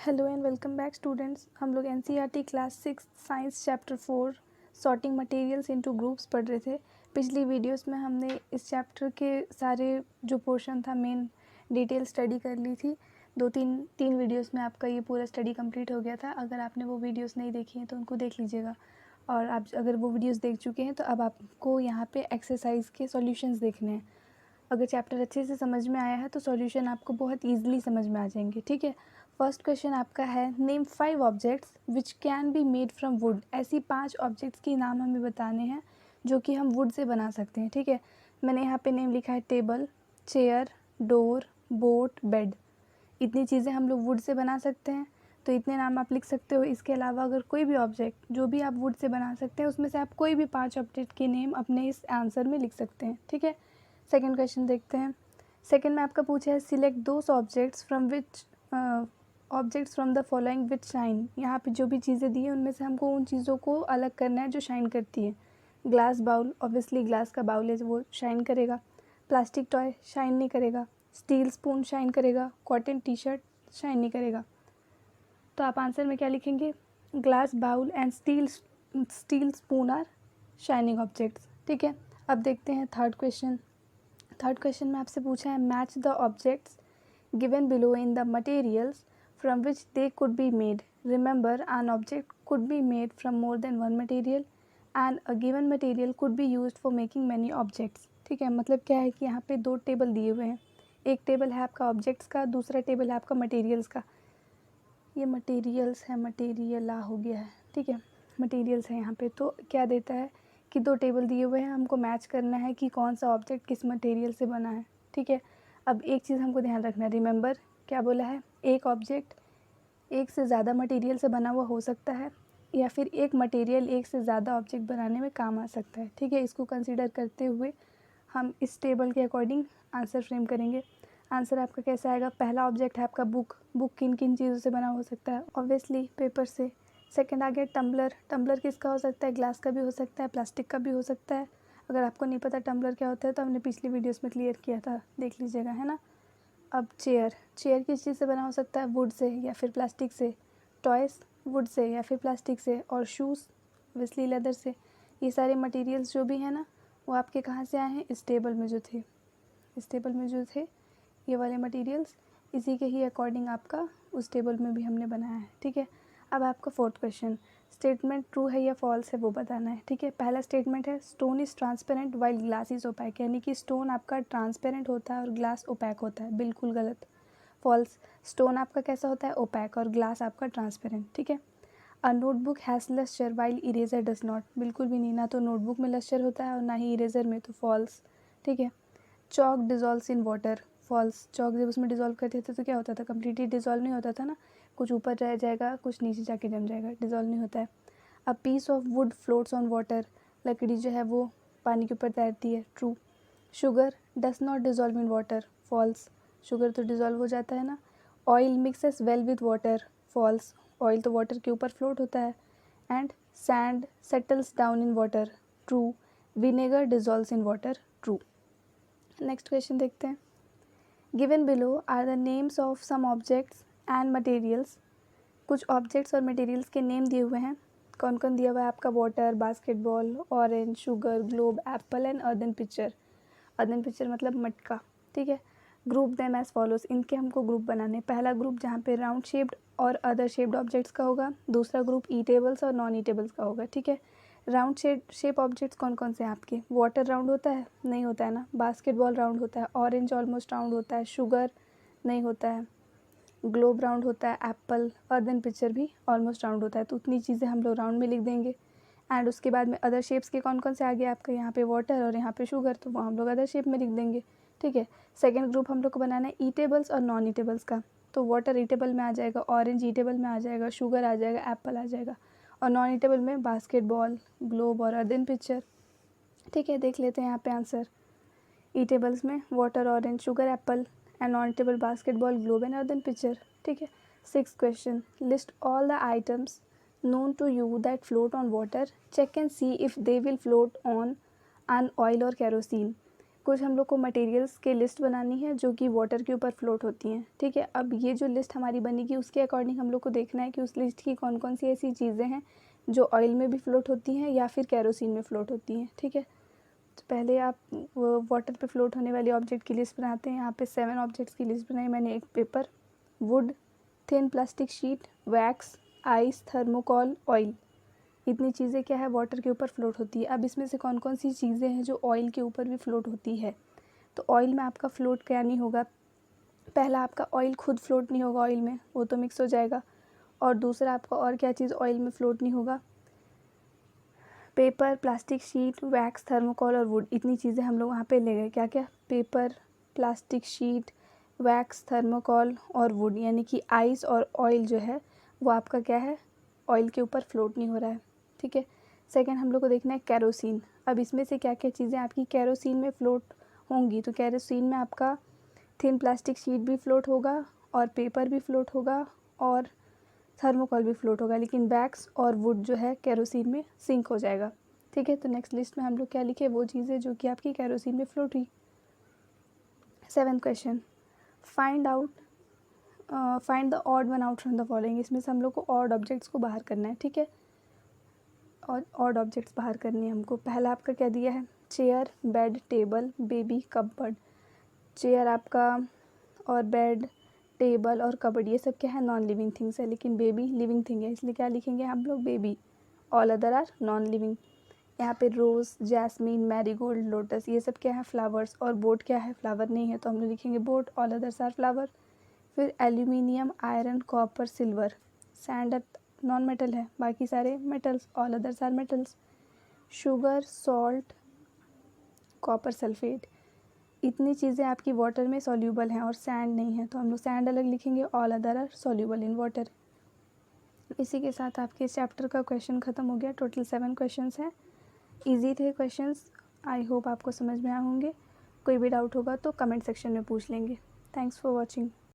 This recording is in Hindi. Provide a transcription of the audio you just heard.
Hello and welcome back students. हम लोग NCERT class 6 science chapter 4 sorting materials into groups पढ़ रहे थे। पिछली वीडियोस में हमने इस चैप्टर के सारे जो पोर्शन था मेन डिटेल स्टडी कर ली थी। तीन वीडियोस में आपका ये पूरा स्टडी कंप्लीट हो गया था। अगर आपने वो वीडियोस नहीं देखी हैं तो उनको देख लीजिएगा, और आप अगर वो वीडियोस देख चुके हैं तो अब आपको यहाँ पे एक्सरसाइज के सॉल्यूशंस देखने हैं। अगर चैप्टर अच्छे से समझ में आया है तो सॉल्यूशन आपको बहुत ईजिली समझ में आ जाएंगे। ठीक है, फर्स्ट क्वेश्चन आपका है name 5 objects which can be made from would. ऐसी 5 ऑब्जेक्ट्स की नाम हमें बताने हैं जो कि हम वुड से बना सकते हैं। ठीक है, मैंने यहाँ पे नेम लिखा है table, chair, door, boat, bed. इतनी चीज़ें हम लोग वुड से बना सकते हैं, तो इतने नाम आप लिख सकते हो। इसके अलावा अगर कोई भी ऑब्जेक्ट जो भी आप वुड से बना सकते हैं उसमें से आप कोई भी 5 ऑब्जेक्ट की नेम अपने इस आंसर में लिख सकते हैं। ठीक है, सेकेंड क्वेश्चन देखते हैं। सेकेंड में आपका पूछा है select those objects from the following which shine. यहाँ पे जो भी चीज़ें दी हैं उनमें से हमको उन चीज़ों को अलग करना है जो शाइन करती है। ग्लास बाउल, ऑब्वियसली ग्लास का बाउल है वो शाइन करेगा। प्लास्टिक टॉय शाइन नहीं करेगा। स्टील स्पून शाइन करेगा। कॉटन टी शर्ट शाइन नहीं करेगा। तो आप आंसर में क्या लिखेंगे? Glass bowl and steel spoon are shining objects. ठीक है, अब देखते हैं थर्ड क्वेश्चन। थर्ड क्वेश्चन में आपसे पूछा है match the objects given below in the materials from which they could be made. Remember an object could be made from more than one material and a given material could be used for making many objects. ठीक है, मतलब क्या है कि यहाँ पे 2 टेबल दिए हुए हैं। एक टेबल है आपका ऑब्जेक्ट्स का, दूसरा टेबल है आपका मटेरियल्स का। ये मटेरियल्स है, मटेरियल हो गया है। ठीक है, मटेरियल्स है यहाँ पे। तो क्या देता है कि 2 टेबल दिए हुए हैं, हमको मैच करना है कि कौन सा ऑब्जेक्ट किस मटेरियल से बना है। ठीक है, अब एक चीज़ हमको ध्यान रखना है। रिमेंबर क्या बोला है? एक ऑब्जेक्ट एक से ज़्यादा मटेरियल से बना हुआ हो सकता है, या फिर एक मटेरियल एक से ज़्यादा ऑब्जेक्ट बनाने में काम आ सकता है। ठीक है, इसको कंसिडर करते हुए हम इस टेबल के अकॉर्डिंग आंसर फ्रेम करेंगे। आंसर आपका कैसा आएगा? पहला ऑब्जेक्ट है आपका बुक। बुक किन किन चीज़ों से बना हो सकता है? ऑब्वियसली पेपर से। सेकंड आ गया टम्बलर। टम्बलर किसका हो सकता है? ग्लास का भी हो सकता है, प्लास्टिक का भी हो सकता है। अगर आपको नहीं पता टम्बलर क्या होता है तो हमने पिछली वीडियोस में क्लियर किया था, देख लीजिएगा, है ना। अब चेयर, चेयर किस चीज़ से बना हो सकता है? वुड से या फिर प्लास्टिक से। टॉयस वुड से या फिर प्लास्टिक से। और शूज़ ऑब्वियसली लेदर से। ये सारे मटेरियल्स जो भी हैं ना वो आपके कहाँ से आए हैं? इस टेबल में जो थे, इस टेबल में जो थे ये वाले मटेरियल्स, इसी के ही अकॉर्डिंग आपका उस टेबल में भी हमने बनाया है। ठीक है, अब आपका फोर्थ क्वेश्चन, स्टेटमेंट ट्रू है या फॉल्स है वो बताना है। ठीक है, पहला स्टेटमेंट है stone is transparent while glass is opaque, यानी कि स्टोन आपका ट्रांसपेरेंट होता है और ग्लास ओपैक होता है। बिल्कुल गलत, फॉल्स। स्टोन आपका कैसा होता है? ओपैक, और ग्लास आपका ट्रांसपेरेंट। ठीक है, a notebook has lustre while eraser does not, बिल्कुल भी नहीं, ना तो नोटबुक में लस्टर होता है और ना ही इरेजर में, तो फॉल्स। ठीक है, chalk dissolves in water, false. Chalk जब उसमें डिज़ोल्व करते थे तो क्या होता था? कम्प्लीटली डिज़ोल्व नहीं होता था ना, कुछ ऊपर रह जाएगा, कुछ नीचे जाके जम जाएगा, डिज़ोल्व नहीं होता है। A piece of wood floats on water, लकड़ी जो है वो पानी के ऊपर तैरती है, true. Sugar does not dissolve in water, false. Sugar तो डिज़ोल्व हो जाता है ना। Oil mixes well with water, false. Oil तो वाटर के ऊपर फ्लोट होता है। And sand settles down in water, true. Vinegar dissolves in water, true. Next question देखते हैं। Given below are the names of some objects and materials. कुछ ऑब्जेक्ट्स और मटेरियल्स के नेम दिए हुए हैं। कौन कौन दिया हुआ है आपका? Water, basketball, orange, sugar, globe, apple and earthen pitcher. Earthen pitcher मतलब मटका। ठीक है, ग्रुप देम एज फॉलोज, इनके हमको ग्रुप बनाने। पहला ग्रुप जहाँ पे राउंड शेप्ड और अदर शेप्ड ऑब्जेक्ट्स का होगा। दूसरा ग्रुप ईटेबल्स और नॉन ईटेबल्स का होगा। ठीक है, राउंड शेप ऑब्जेक्ट्स कौन कौन से हैं आपके? वाटर राउंड होता है? नहीं होता है ना। बास्केटबॉल राउंड होता है। ऑरेंज ऑलमोस्ट राउंड होता है। शुगर नहीं होता है। ग्लोब राउंड होता है। एप्पल, अर्दन पिक्चर भी ऑलमोस्ट राउंड होता है। तो उतनी चीज़ें हम लोग राउंड में लिख देंगे। एंड उसके बाद में अदर शेप्स के कौन कौन से आ गए आपका? यहाँ पे वाटर और यहाँ पे शुगर, तो वो हम लोग अदर शेप में लिख देंगे। ठीक है, सेकेंड ग्रुप हम लोग को बनाना है ईटेबल्स और नॉन ईटेबल्स का। तो वाटर ईटेबल में आ जाएगा, ऑरेंज ईटेबल में आ जाएगा, शुगर आ जाएगा, एप्पल आ जाएगा। और नॉन ईटेबल में बास्केटबॉल, ग्लोब और अर्दन पिक्चर। ठीक है, देख लेते हैं यहाँ पे आंसर। ईटेबल्स में water, orange, sugar, Apple and non eatable basketball, globe and earthen picture. ठीक है, six question, list all the items known to you that float on water, check and see if they will float on an oil or kerosene. कुछ हम लोग को मटेरियल्स के लिस्ट बनानी है जो कि वाटर के ऊपर फ्लोट होती हैं, ठीक है। अब ये जो लिस्ट हमारी बनेगी उसके अकॉर्डिंग हम लोग को देखना है कि उस लिस्ट की कौन कौन सी ऐसी चीज़ें हैं जो ऑयल में भी फ्लोट होती हैं या फिर केरोसिन में फ्लोट होती हैं, ठीक है। तो पहले आप वाटर पे फ्लोट होने वाली ऑब्जेक्ट की लिस्ट बनाते हैं। यहाँ पे 7 ऑब्जेक्ट्स की लिस्ट बनाई मैंने। एक paper, would, thin plastic sheet, wax, ice, thermocol, oil. इतनी चीज़ें क्या है वाटर के ऊपर फ्लोट होती है। अब इसमें से कौन कौन सी चीज़ें हैं जो ऑयल के ऊपर भी फ्लोट होती है। तो ऑयल में आपका फ्लोट क्या नहीं होगा, पहला आपका ऑयल खुद फ्लोट नहीं होगा ऑयल में, वो तो मिक्स हो जाएगा। और दूसरा आपका और क्या चीज़ ऑयल में फ्लोट नहीं होगा, paper, plastic sheet, wax, thermocol और वुड। इतनी चीज़ें हम लोग वहाँ पे ले गए। क्या क्या, paper, plastic sheet, wax, thermocol और वुड, यानी कि आइस और ऑयल जो है वो आपका क्या है, ऑयल के ऊपर फ्लोट नहीं हो रहा है, ठीक है। सेकंड हम लोग को देखना है केरोसिन। अब इसमें से क्या क्या चीज़ें आपकी केरोसिन में फ्लोट होंगी। तो केरोसिन में आपका थिन प्लास्टिक शीट भी फ्लोट होगा और पेपर भी फ्लोट होगा और थर्मोकॉल भी फ्लोट होगा, लेकिन वैक्स और वुड जो है केरोसिन में सिंक हो जाएगा, ठीक है। तो नेक्स्ट लिस्ट में हम लोग क्या लिखे, वो चीज़ें जो कि आपकी केरोसिन में फ्लोट हुई। 7th question, find the odd one out from the following. इसमें से हम लोग को ऑड ऑब्जेक्ट्स को बाहर करना है, ठीक है। और ऑड ऑब्जेक्ट्स बाहर करनी है हमको। पहला आपका क्या दिया है, chair, bed, table, baby, cupboard. Chair आपका और बेड, टेबल और कबर्ड ये सब क्या है, नॉन लिविंग थिंग्स है, लेकिन बेबी लिविंग थिंग है, इसलिए क्या लिखेंगे हम लोग, baby. All other are non living. यहाँ पे रोज़, जैस्मीन, मैरीगोल्ड, लोटस ये सब क्या है, फ्लावर्स। और बोट क्या है, फ्लावर नहीं है, तो हम लोग लिखेंगे boat. All others are flower. फिर aluminium, iron, copper, silver. Sand non metal है, बाकी सारे metals. All others are metals. Sugar, salt, copper sulphate. इतनी चीज़ें आपकी वाटर में सॉल्यूबल हैं और सैंड नहीं है, तो हम लोग सैंड अलग लिखेंगे। All other are soluble in water. इसी के साथ आपके इस चैप्टर का क्वेश्चन ख़त्म हो गया। टोटल 7 क्वेश्चंस हैं, इजी थे क्वेश्चंस। आई होप आपको समझ में आए होंगे। कोई भी डाउट होगा तो कमेंट सेक्शन में पूछ लेंगे। Thanks for watching.